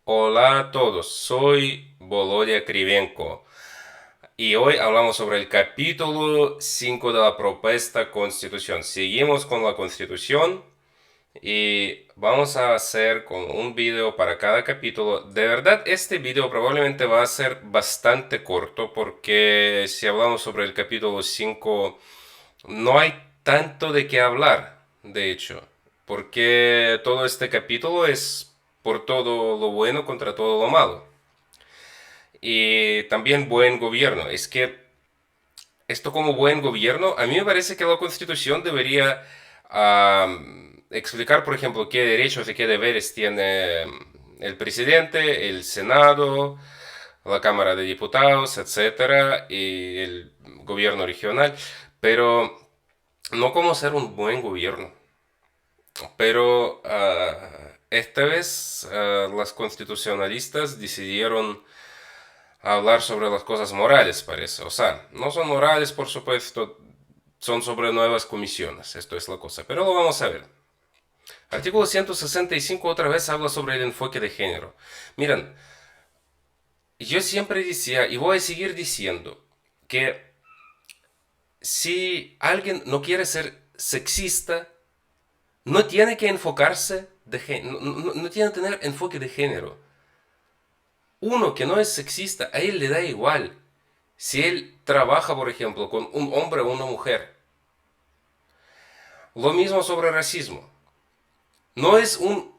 Hola a todos, soy Volodya Krivenko y hoy hablamos sobre el capítulo 5 de la propuesta Constitución. Seguimos con la Constitución y vamos a hacer con un video para cada capítulo. De verdad, este video probablemente va a ser bastante corto porque si hablamos sobre el capítulo 5 no hay tanto de qué hablar, de hecho, porque todo este capítulo es por todo lo bueno contra todo lo malo. Y también buen gobierno. Es que esto como buen gobierno, a mí me parece que la Constitución debería explicar, por ejemplo, qué derechos y qué deberes tiene el presidente, el Senado, la Cámara de Diputados, etcétera, y el gobierno regional, pero no como ser un buen gobierno. Pero esta vez las constitucionalistas decidieron hablar sobre las cosas morales, parece. O sea, no son morales, por supuesto, son sobre nuevas comisiones. Esto es la cosa. Pero lo vamos a ver. Artículo 165 otra vez habla sobre el enfoque de género. Miren, yo siempre decía y voy a seguir diciendo que si alguien no quiere ser sexista, no tiene que enfocarse no tiene que tener enfoque de género. Uno que no es sexista, a él le da igual si él trabaja, por ejemplo, con un hombre o una mujer. Lo mismo sobre racismo. No es un,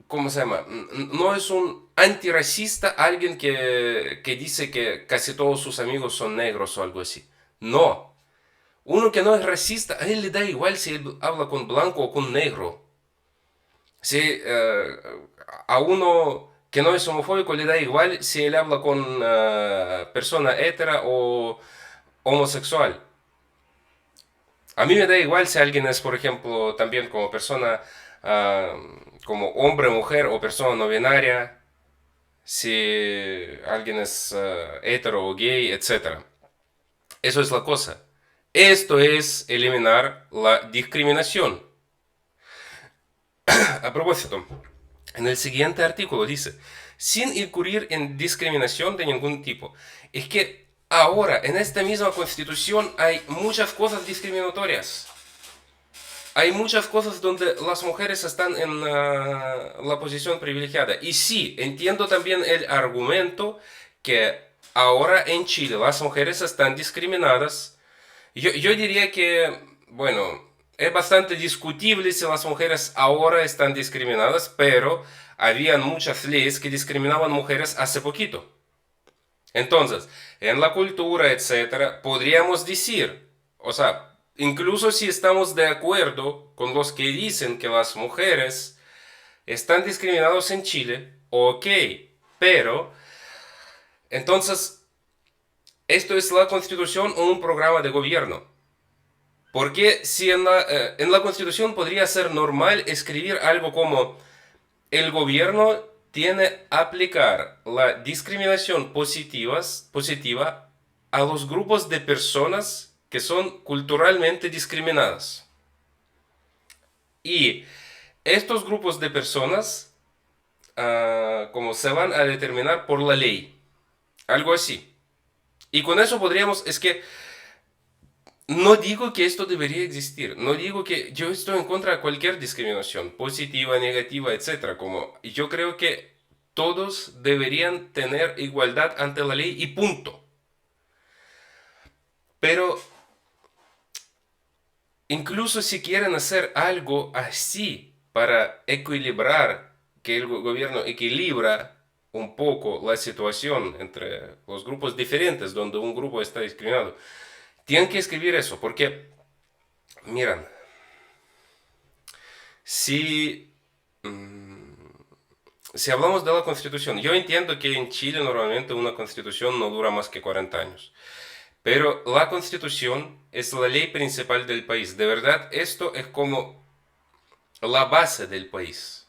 ¿cómo se llama? No es un antirracista alguien que dice que casi todos sus amigos son negros o algo así. No. Uno que no es racista, a él le da igual si él habla con blanco o con negro. Si a uno que no es homofóbico le da igual si él habla con persona hetera o homosexual. A mí me da igual si alguien es, por ejemplo, también como persona, ah, como hombre, mujer o persona no binaria, si alguien es hetero o gay, etc. Eso es la cosa. Esto es eliminar la discriminación. A propósito, en el siguiente artículo dice, sin incurrir en discriminación de ningún tipo. Es que ahora, en esta misma constitución, hay muchas cosas discriminatorias. Hay muchas cosas donde las mujeres están en la posición privilegiada. Y sí, entiendo también el argumento que ahora en Chile las mujeres están discriminadas. Yo diría que, bueno, es bastante discutible si las mujeres ahora están discriminadas, pero habían muchas leyes que discriminaban mujeres hace poquito. Entonces, en la cultura, etcétera, podríamos decir, o sea, incluso si estamos de acuerdo con los que dicen que las mujeres están discriminadas en Chile, ok, pero entonces, ¿esto es la constitución o un programa de gobierno? Porque si en la constitución podría ser normal escribir algo como el gobierno tiene aplicar la discriminación positiva a los grupos de personas que son culturalmente discriminadas. Y estos grupos de personas, como se van a determinar por la ley, algo así. Y con eso podríamos, es que no digo que esto debería existir, no digo que yo estoy en contra de cualquier discriminación, positiva, negativa, etcétera. Como yo creo que todos deberían tener igualdad ante la ley y punto. Pero incluso si quieren hacer algo así para equilibrar, que el gobierno equilibra un poco la situación entre los grupos diferentes donde un grupo está discriminado, tienen que escribir eso, porque, miran, si si hablamos de la constitución, yo entiendo que en Chile normalmente una constitución no dura más que 40 años, pero la constitución es la ley principal del país. De verdad, esto es como la base del país.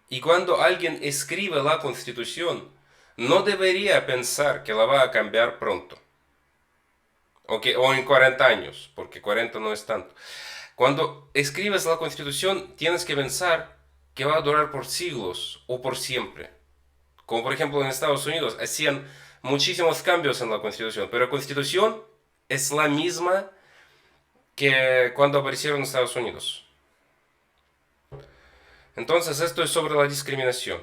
Y cuando alguien escribe la constitución, no debería pensar que la va a cambiar pronto, o en 40 años, porque 40 no es tanto. Cuando escribes la constitución, tienes que pensar que va a durar por siglos o por siempre. Como por ejemplo en Estados Unidos, hacían muchísimos cambios en la Constitución, pero la Constitución es la misma que cuando aparecieron en Estados Unidos. Entonces esto es sobre la discriminación.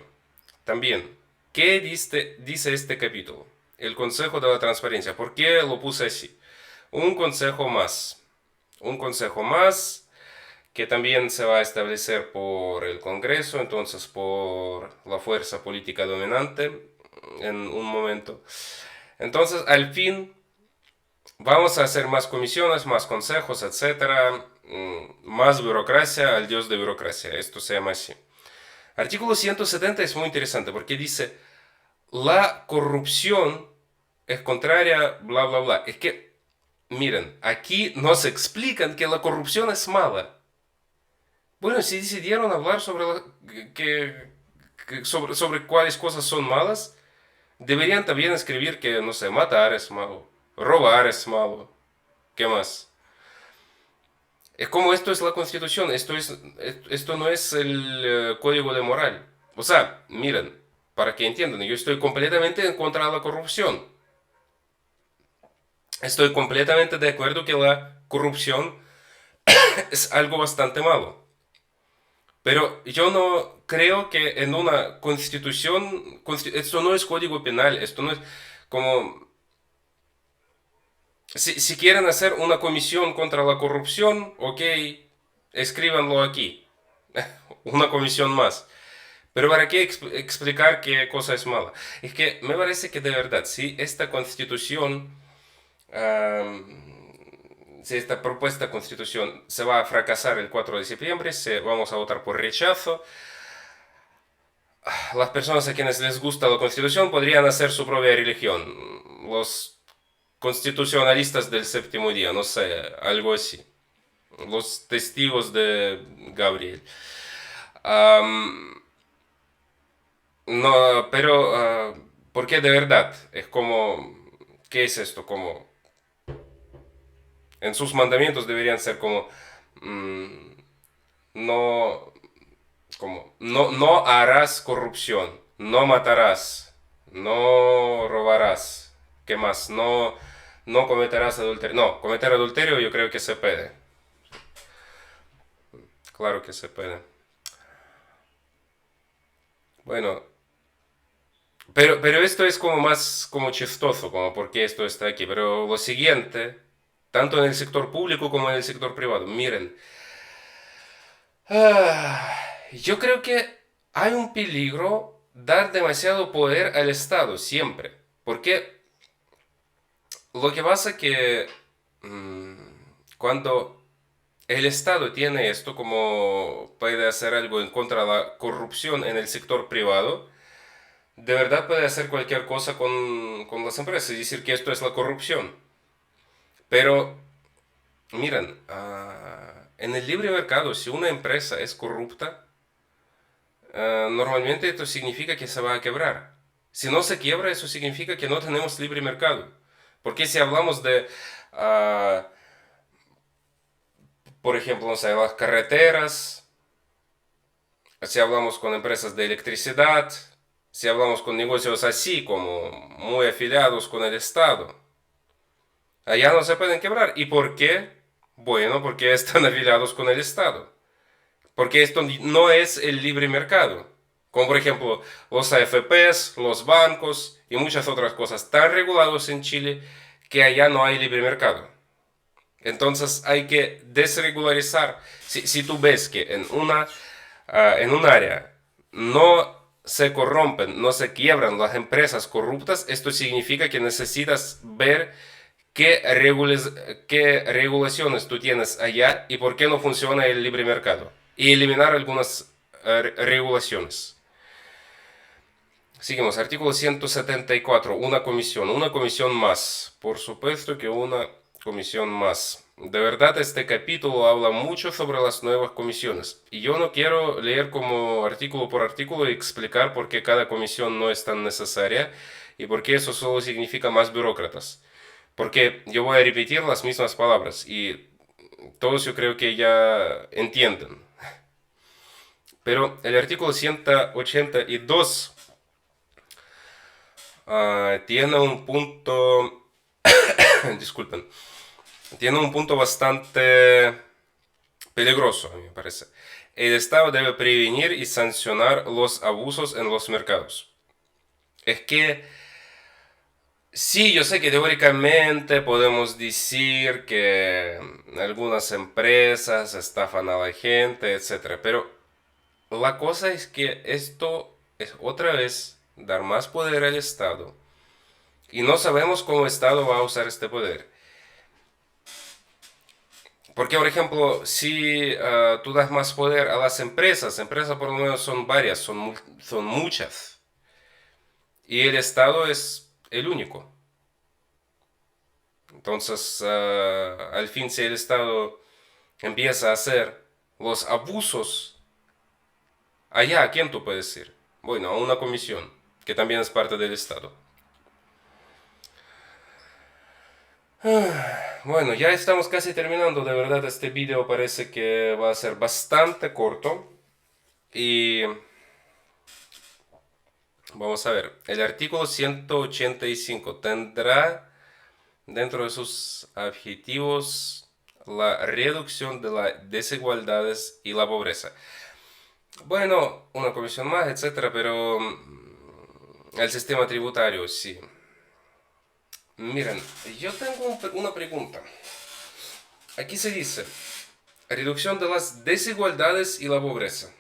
También, ¿qué dice este capítulo? El Consejo de la Transparencia. ¿Por qué lo puse así? Un consejo más. Un consejo más que también se va a establecer por el Congreso, entonces por la fuerza política dominante en un momento. Entonces, al fin, vamos a hacer más comisiones, más consejos, etcétera, más burocracia al dios de burocracia. Esto se llama así. Artículo 170 es muy interesante porque dice, la corrupción es contraria, bla, bla, bla. Es que, miren, aquí nos explican que la corrupción es mala. Bueno, si decidieron hablar sobre, sobre cuáles cosas son malas, deberían también escribir que, no sé, matar es malo, robar es malo. ¿Qué más? Es como esto es la Constitución, esto no es el código de moral. O sea, miren, para que entiendan, yo estoy completamente en contra de la corrupción. Estoy completamente de acuerdo que la corrupción es algo bastante malo. Pero yo no creo que en una constitución, esto no es código penal, esto no es como, si quieren hacer una comisión contra la corrupción, ok, escríbanlo aquí, una comisión más. Pero ¿para qué explicar qué cosa es mala? Es que me parece que de verdad, si esta constitución, si esta propuesta constitución se va a fracasar el 4 de septiembre, vamos a votar por rechazo, las personas a quienes les gusta la Constitución podrían hacer su propia religión. Los constitucionalistas del séptimo día, no sé, algo así. Los testigos de Gabriel. No, pero, porque de verdad, es como, ¿qué es esto? Como, en sus mandamientos deberían ser como, mm, no, como, no harás corrupción, no matarás, no robarás, ¿qué más? No cometerás adulterio. No, cometer adulterio yo creo que se puede. Claro que se puede. Bueno, pero esto es como más como chistoso, como porque esto está aquí. Pero lo siguiente, tanto en el sector público como en el sector privado, miren, ah, yo creo que hay un peligro dar demasiado poder al Estado siempre. Porque lo que pasa que mm, cuando el Estado tiene esto, como puede hacer algo en contra de la corrupción en el sector privado, de verdad puede hacer cualquier cosa con las empresas y decir que esto es la corrupción. Pero, miren, en el libre mercado, si una empresa es corrupta, normalmente esto significa que se va a quebrar. Si no se quiebra, eso significa que no tenemos libre mercado. Porque si hablamos de, ah, por ejemplo, no sé, las carreteras, si hablamos con empresas de electricidad, si hablamos con negocios así como muy afiliados con el Estado, allá no se pueden quebrar. ¿Y por qué? Bueno, porque están afiliados con el Estado. Porque esto no es el libre mercado. Como por ejemplo los AFPs, los bancos y muchas otras cosas tan regulados en Chile que allá no hay libre mercado. Entonces hay que desregularizar. Si tú ves que en un área no se corrompen, no se quiebran las empresas corruptas, esto significa que necesitas ver qué regulaciones tú tienes allá y por qué no funciona el libre mercado. Y eliminar algunas regulaciones. Seguimos, artículo 174, una comisión más. Por supuesto que una comisión más. De verdad, este capítulo habla mucho sobre las nuevas comisiones. Y yo no quiero leer como artículo por artículo y explicar por qué cada comisión no es tan necesaria y por qué eso solo significa más burócratas. Porque yo voy a repetir las mismas palabras y todos yo creo que ya entienden. Pero el artículo 182 tiene un punto, disculpen, tiene un punto bastante peligroso, a mí me parece. El Estado debe prevenir y sancionar los abusos en los mercados. Es que sí, yo sé que teóricamente podemos decir que algunas empresas estafan a la gente, etcétera, pero la cosa es que esto es otra vez dar más poder al Estado y no sabemos cómo el Estado va a usar este poder. Porque, por ejemplo, si tú das más poder a las empresas por lo menos son varias, son muchas, y el Estado es el único. Entonces, al fin, si el Estado empieza a hacer los abusos, allá, ¿a quién tú puedes ir? Bueno, a una comisión, que también es parte del Estado. Bueno, ya estamos casi terminando, de verdad este video parece que va a ser bastante corto. Y vamos a ver, el artículo 185 tendrá dentro de sus objetivos la reducción de las desigualdades y la pobreza. Bueno, una comisión más, etcétera, pero el sistema tributario, sí. Miren, yo tengo una pregunta. Aquí se dice, reducción de las desigualdades y la pobreza.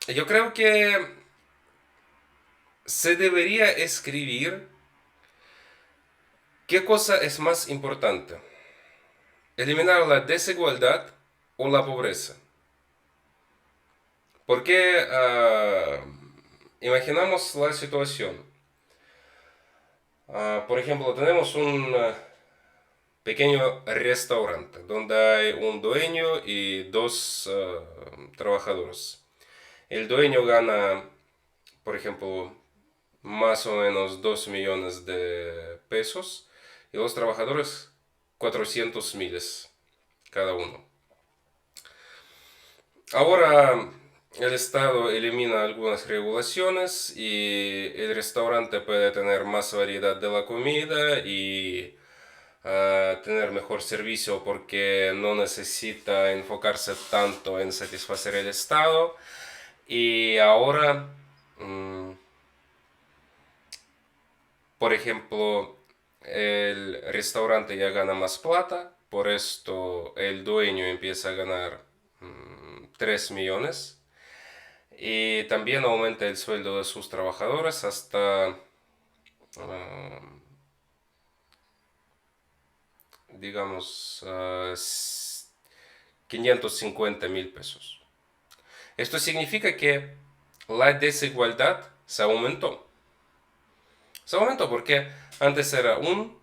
Yo creo que se debería escribir qué cosa es más importante. Eliminar la desigualdad o la pobreza. Porque imaginamos la situación. Por ejemplo, tenemos un pequeño restaurante donde hay un dueño y dos trabajadores. El dueño gana, por ejemplo, más o menos 2 millones de pesos y los trabajadores 400 miles cada uno. Ahora el Estado elimina algunas regulaciones y el restaurante puede tener más variedad de la comida y tener mejor servicio porque no necesita enfocarse tanto en satisfacer el Estado. Y ahora, por ejemplo, el restaurante ya gana más plata, por esto el dueño empieza a ganar 3 millones y también aumenta el sueldo de sus trabajadores hasta, digamos, 550,000 pesos. Esto significa que la desigualdad se aumentó. Se aumentó porque antes era un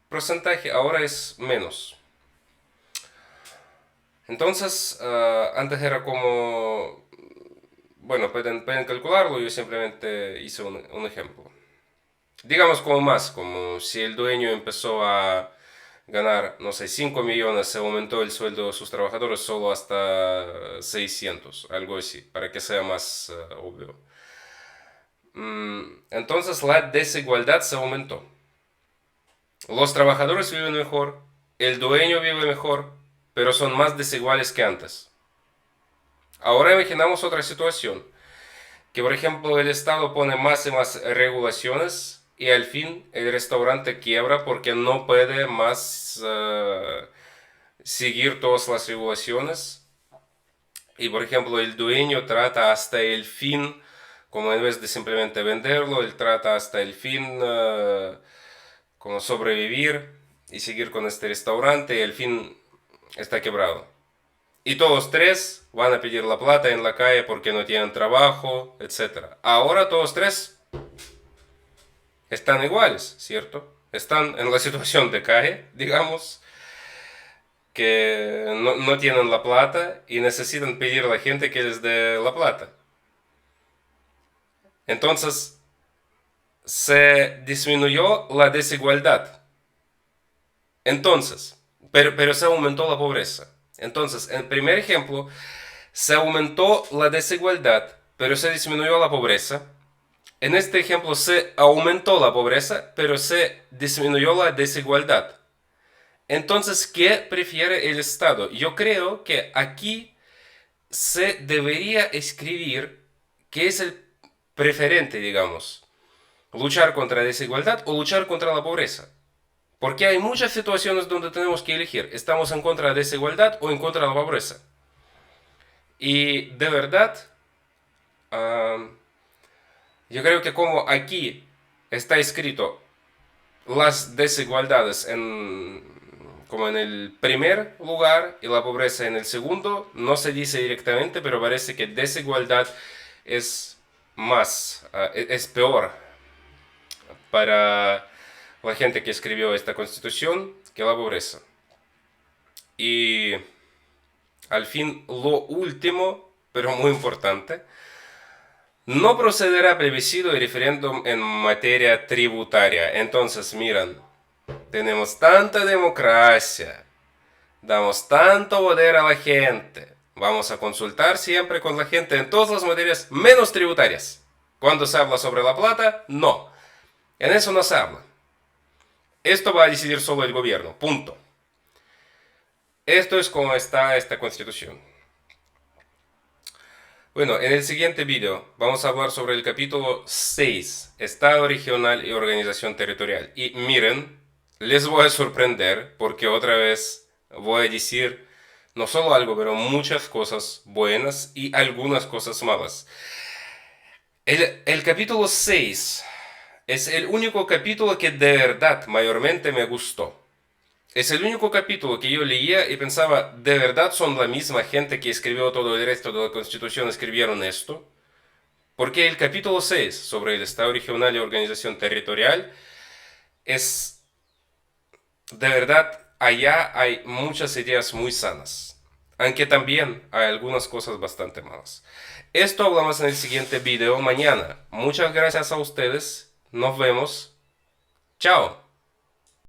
porcentaje, ahora es menos. Entonces, antes era como, bueno, pueden calcularlo, yo simplemente hice un ejemplo. Digamos como más, como si el dueño empezó a ganar, no sé, 5 millones, se aumentó el sueldo de sus trabajadores solo hasta 600, algo así, para que sea más obvio. Entonces la desigualdad se aumentó. Los trabajadores viven mejor, el dueño vive mejor, pero son más desiguales que antes. Ahora imaginamos otra situación, que por ejemplo el Estado pone más y más regulaciones y al fin el restaurante quiebra porque no puede más seguir todas las regulaciones. Y por ejemplo el dueño trata hasta el fin, como en vez de simplemente venderlo, él trata hasta el fin como sobrevivir y seguir con este restaurante y al fin está quebrado. Y todos tres van a pedir la plata en la calle porque no tienen trabajo, etc. Ahora todos tres están iguales, ¿cierto? Están en la situación de calle, digamos, que no tienen la plata y necesitan pedir a la gente que les dé la plata. Entonces, se disminuyó la desigualdad. Entonces, pero se aumentó la pobreza. Entonces, en el primer ejemplo, se aumentó la desigualdad, pero se disminuyó la pobreza. En este ejemplo se aumentó la pobreza, pero se disminuyó la desigualdad. Entonces, ¿qué prefiere el Estado? Yo creo que aquí se debería escribir qué es el preferente, digamos. Luchar contra la desigualdad o luchar contra la pobreza. Porque hay muchas situaciones donde tenemos que elegir. ¿Estamos en contra de la desigualdad o en contra de la pobreza? Y de verdad, yo creo que como aquí está escrito las desigualdades como en el primer lugar y la pobreza en el segundo, no se dice directamente, pero parece que desigualdad es más, es peor para la gente que escribió esta constitución que la pobreza. Y al fin, lo último, pero muy importante, no procederá plebiscito y referéndum en materia tributaria. Entonces, miran, tenemos tanta democracia, damos tanto poder a la gente, vamos a consultar siempre con la gente en todas las materias menos tributarias. Cuando se habla sobre la plata, no. En eso no se habla. Esto va a decidir solo el gobierno, punto. Esto es como está esta constitución. Bueno, en el siguiente video vamos a hablar sobre el capítulo 6, Estado regional y organización territorial. Y miren, les voy a sorprender porque otra vez voy a decir no solo algo, pero muchas cosas buenas y algunas cosas malas. El capítulo 6 es el único capítulo que de verdad mayormente me gustó. Es el único capítulo que yo leía y pensaba, ¿de verdad son la misma gente que escribió todo el resto de la Constitución escribieron esto? Porque el capítulo 6 sobre el Estado regional y organización territorial es, de verdad, allá hay muchas ideas muy sanas. Aunque también hay algunas cosas bastante malas. Esto hablamos en el siguiente video mañana. Muchas gracias a ustedes. Nos vemos. Chao.